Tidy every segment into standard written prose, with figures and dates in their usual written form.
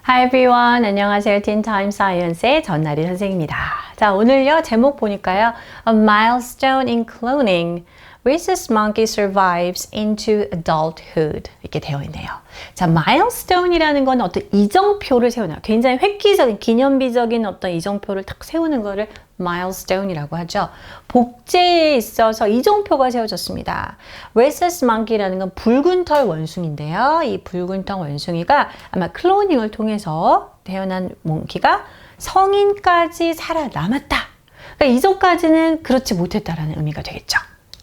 Hi everyone. 안녕하세요. Teen Time Science의 전나리 선생입니다. 자, 오늘요 제목 보니까요. A milestone in cloning. Rhesus monkey survives into adulthood. 이렇게 되어 있네요. 자, milestone이라는 건 어떤 이정표를 세우는 굉장히 획기적인 기념비적인 어떤 이정표를 딱 세우는 거를 milestone이라고 하죠. 복제에 있어서 이정표가 세워졌습니다. Rhesus monkey라는 건 붉은 털 원숭이인데요. 이 붉은 털 원숭이가 아마 클로닝을 통해서 태어난 몽키가 성인까지 살아남았다. 그러니까 이전까지는 그렇지 못했다라는 의미가 되겠죠.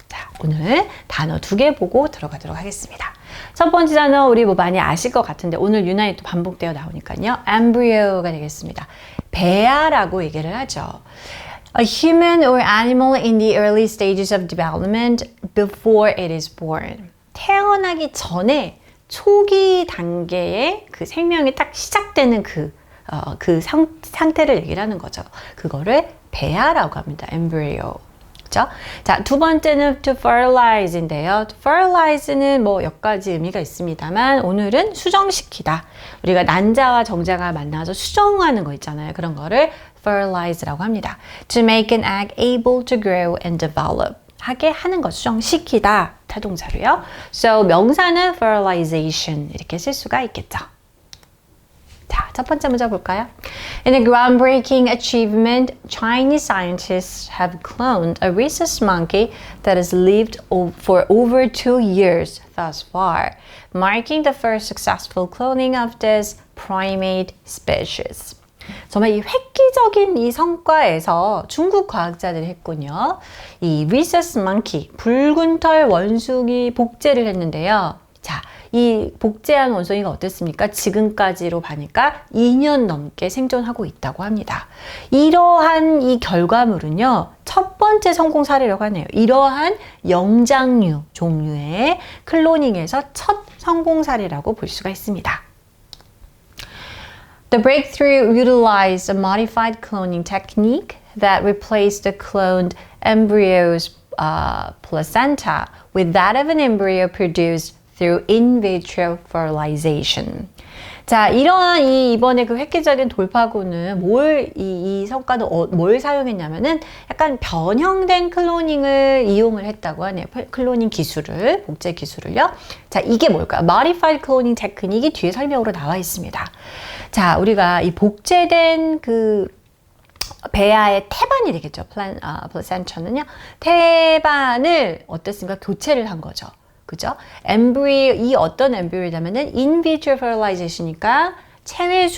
자, 오늘 단어 2개 보고 들어가도록 하겠습니다. 첫 번째 단어 우리 뭐 많이 아실 것 같은데 오늘 유난히 또 반복되어 나오니까요. embryo가 되겠습니다. 배아라고 얘기를 하죠. A human or animal in the early stages of development before it is born. 태어나기 전에 초기 단계의 그 생명이 딱 시작되는 상태를 얘기를 하는 거죠. 그거를 배아라고 합니다. embryo. 그렇죠? 자, 두 번째는 to fertilize인데요. To fertilize는 뭐 몇 가지 의미가 있습니다만 오늘은 수정시키다. 우리가 난자와 정자가 만나서 수정하는 거 있잖아요. 그런 거를 fertilize라고 합니다. To make an egg able to grow and develop. 하게 하는 것, 수정시키다. 타동사로요. So 명사는 fertilization 이렇게 쓸 수가 있겠죠. 자, 첫 번째 문제 볼까요? In a groundbreaking achievement, Chinese scientists have cloned a rhesus monkey that has lived for over 2 years thus far, marking the first successful cloning of this primate species. 정말 이 획기적인 이 성과에서 중국 과학자들이 했군요. 이 rhesus monkey, 붉은 털 원숭이 복제를 했는데요. 자, 이 복제한 원숭이가 어땠습니까? 지금까지로 보니까 2년 넘게 생존하고 있다고 합니다. 이러한 이 결과물은요, 첫 번째 성공 사례라고 하네요. 이러한 영장류 종류의 클로닝에서 첫 성공 사례라고 볼 수가 있습니다. The breakthrough utilized a modified cloning technique that replaced the cloned embryo's placenta with that of an embryo produced through in vitro fertilization. 자, 이러한 이번에 그 획기적인 돌파구는 이 성과는 뭘 사용했냐면은 약간 변형된 클로닝을 이용을 했다고 하네요. 클로닝 기술을, 복제 기술을요. 자, 이게 뭘까요? Modified cloning 테크닉이 뒤에 설명으로 나와 있습니다. 자, 우리가 이 복제된 그 배아의 태반이 되겠죠. 플라센타는요. 태반을 어땠습니까? 교체를 한 거죠. 그죠? 엠브리오, 이 어떤 엠브리오냐면은 인비트로 페럴라이제이션이니까 체외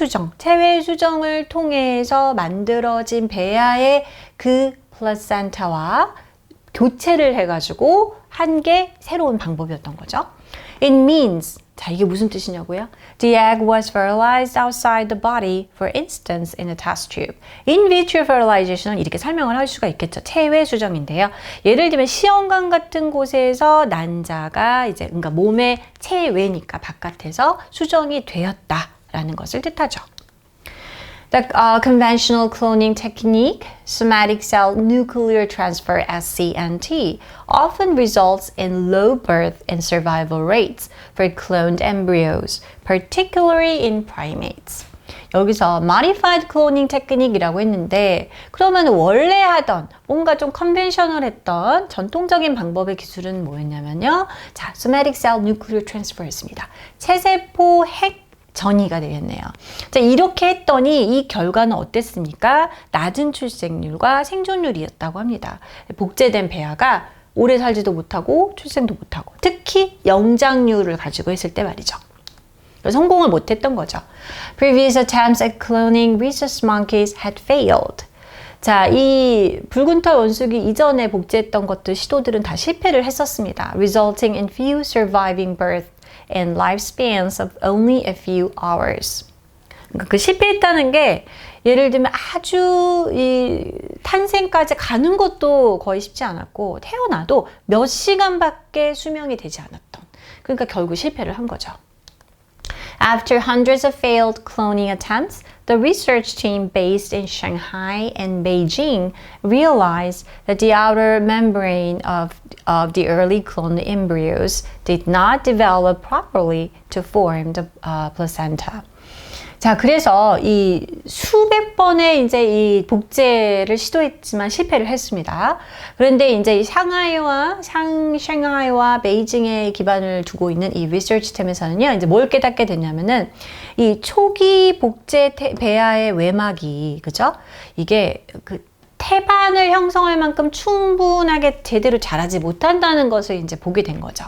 수정을 통해서 만들어진 배아의 그 플라센타와 교체를 해가지고 한 게 새로운 방법이었던 거죠. It means, 자, 이게 무슨 뜻이냐고요? The egg was fertilized outside the body, for instance, in a test tube. In vitro fertilization은 이렇게 설명을 할 수가 있겠죠. 체외 수정인데요. 예를 들면 시험관 같은 곳에서 난자가 이제 그러니까 몸의 체외니까 바깥에서 수정이 되었다라는 것을 뜻하죠. The conventional cloning technique, somatic cell nuclear transfer SCNT, often results in low birth and survival rates for cloned embryos, particularly in primates. 여기서 modified cloning technique이라고 했는데 그러면 원래 하던 뭔가 좀 컨벤셔널했던 전통적인 방법의 기술은 뭐였냐면요. 자, somatic cell nuclear transfer였습니다. 체세포 핵 전이가 되겠네요. 자, 이렇게 했더니 이 결과는 어땠습니까? 낮은 출생률과 생존율이었다고 합니다. 복제된 배아가 오래 살지도 못하고 출생도 못하고 특히 영장류를 가지고 했을 때 말이죠. 성공을 못했던 거죠. Previous attempts at cloning rhesus monkeys had failed. 자, 이 붉은 털 원숭이 이전에 복제했던 것들 시도들은 다 실패를 했었습니다. Resulting in few surviving births and lifespans of only a few hours. 그러니까 그 실패했다는 게 예를 들면 아주 이 탄생까지 가는 것도 거의 쉽지 않았고 태어나도 몇 시간밖에 수명이 되지 않았던. 그러니까 결국 실패를 한 거죠. After hundreds of failed cloning attempts, the research team based in Shanghai and Beijing realized that the outer membrane of the early cloned embryos did not develop properly to form the placenta. 자, 그래서 이 수백 번의 이제 이 복제를 시도했지만 실패를 했습니다. 그런데 이제 이 샹하이와 베이징에 기반을 두고 있는 이 리서치팀에서는요, 이제 뭘 깨닫게 됐냐면은 이 초기 복제 배아의 외막이, 그죠? 이게 그 태반을 형성할 만큼 충분하게 제대로 자라지 못한다는 것을 이제 보게 된 거죠.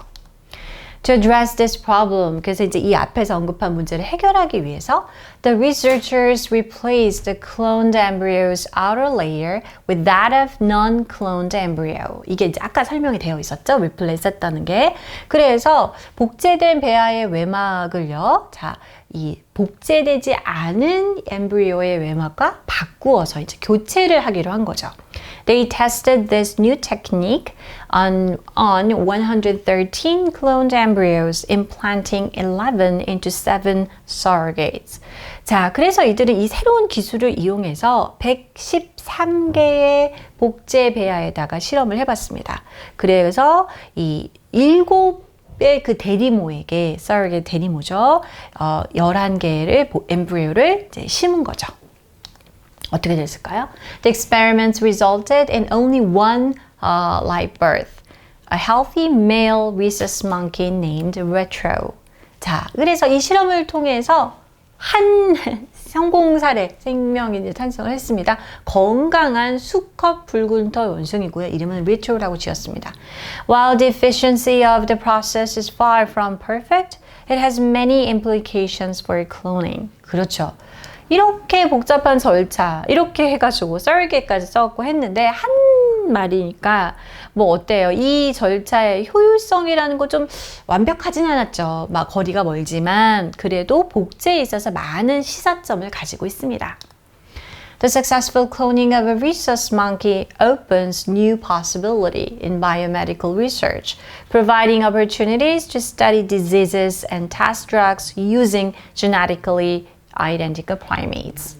To address this problem, 그래서 이제 이 앞에서 언급한 문제를 해결하기 위해서 the researchers replaced the cloned embryo's outer layer with that of non-cloned embryo. 이게 이제 아까 설명이 되어 있었죠? replace 했다는 게. 그래서 복제된 배아의 외막을요. 자, 이 복제되지 않은 엠브리오의 외막과 바꾸어서 이제 교체를 하기로 한 거죠. They tested this new technique on 113 cloned embryos, implanting 11 into 7 surrogates. 자, 그래서 이들은 이 새로운 기술을 이용해서 113개의 복제 배아에다가 실험을 해봤습니다. 그래서 이 7의 그 대리모에게, surrogate 대리모죠. 11개를 엠브리오를 이제 심은 거죠. 어떻게 됐을까요? The experiments resulted in only one live birth, a healthy male rhesus monkey named Retro. 자, 그래서 이 실험을 통해서 한 성공 사례 생명이 탄생을 했습니다. 건강한 수컷 붉은털 원숭이고요. 이름은 Retro라고 지었습니다. While the efficiency of the process is far from perfect, it has many implications for cloning. 그렇죠. 이렇게 복잡한 절차, 이렇게 해가지고 surrogate까지 써갖고 했는데 한 말이니까 뭐 어때요? 이 절차의 효율성이라는 거 좀 완벽하진 않았죠. 막 거리가 멀지만 그래도 복제에 있어서 많은 시사점을 가지고 있습니다. The successful cloning of a rhesus monkey opens new possibility in biomedical research, providing opportunities to study diseases and test drugs using genetically identical primates.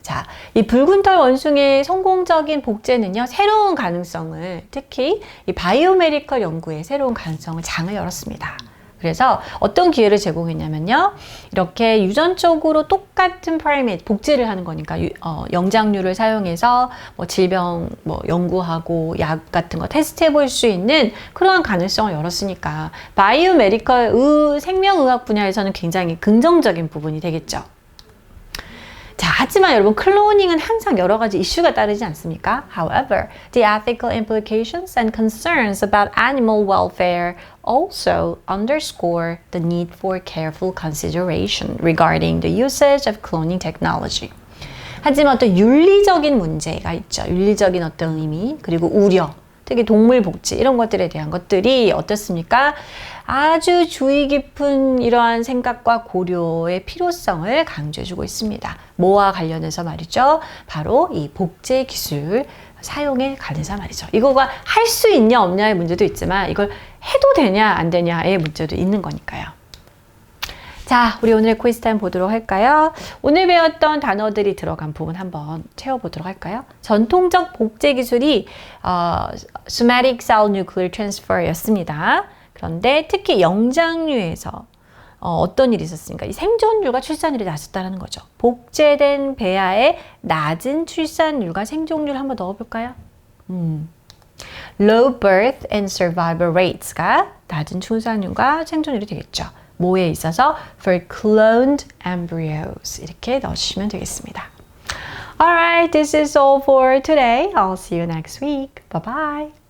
자, 이 붉은털 원숭이의 성공적인 복제는요, 새로운 가능성을, 특히 이 바이오메디컬 연구에 새로운 가능성을 장을 열었습니다. 그래서 어떤 기회를 제공했냐면요, 이렇게 유전적으로 똑같은 프라이메이트, 복제를 하는 거니까 영장류를 사용해서 뭐 질병 연구하고 약 같은 거 테스트해 볼 수 있는 그러한 가능성을 열었으니까 바이오메디컬 생명의학 분야에서는 굉장히 긍정적인 부분이 되겠죠. 자, 하지만 여러분 클로닝은 항상 여러 가지 이슈가 따르지 않습니까? However, the ethical implications and concerns about animal welfare also underscore the need for careful consideration regarding the usage of cloning technology. 하지만 어떤 윤리적인 문제가 있죠. 윤리적인 어떤 의미, 그리고 우려, 특히 동물 복지 이런 것들에 대한 것들이 어떻습니까? 아주 주의 깊은 이러한 생각과 고려의 필요성을 강조해주고 있습니다. 뭐와 관련해서 말이죠? 바로 이 복제 기술 사용에 관해서 말이죠. 이거가 할 수 있냐 없냐의 문제도 있지만 이걸 해도 되냐 안 되냐의 문제도 있는 거니까요. 자, 우리 오늘의 quiz 타임 보도록 할까요? 오늘 배웠던 단어들이 들어간 부분 한번 채워보도록 할까요? 전통적 복제 기술이 somatic cell nuclear transfer 였습니다. 그런데 특히 영장류에서 어떤 일이 있었습니까? 이 생존율과 출산율이 낮았다는 거죠. 복제된 배아의 낮은 출산율과 생존율 한번 넣어볼까요? Low birth and survival rates가 낮은 출산율과 생존율이 되겠죠. 뭐에 있어서? For cloned embryos 이렇게 넣어주시면 되겠습니다. Alright, this is all for today. I'll see you next week. Bye bye.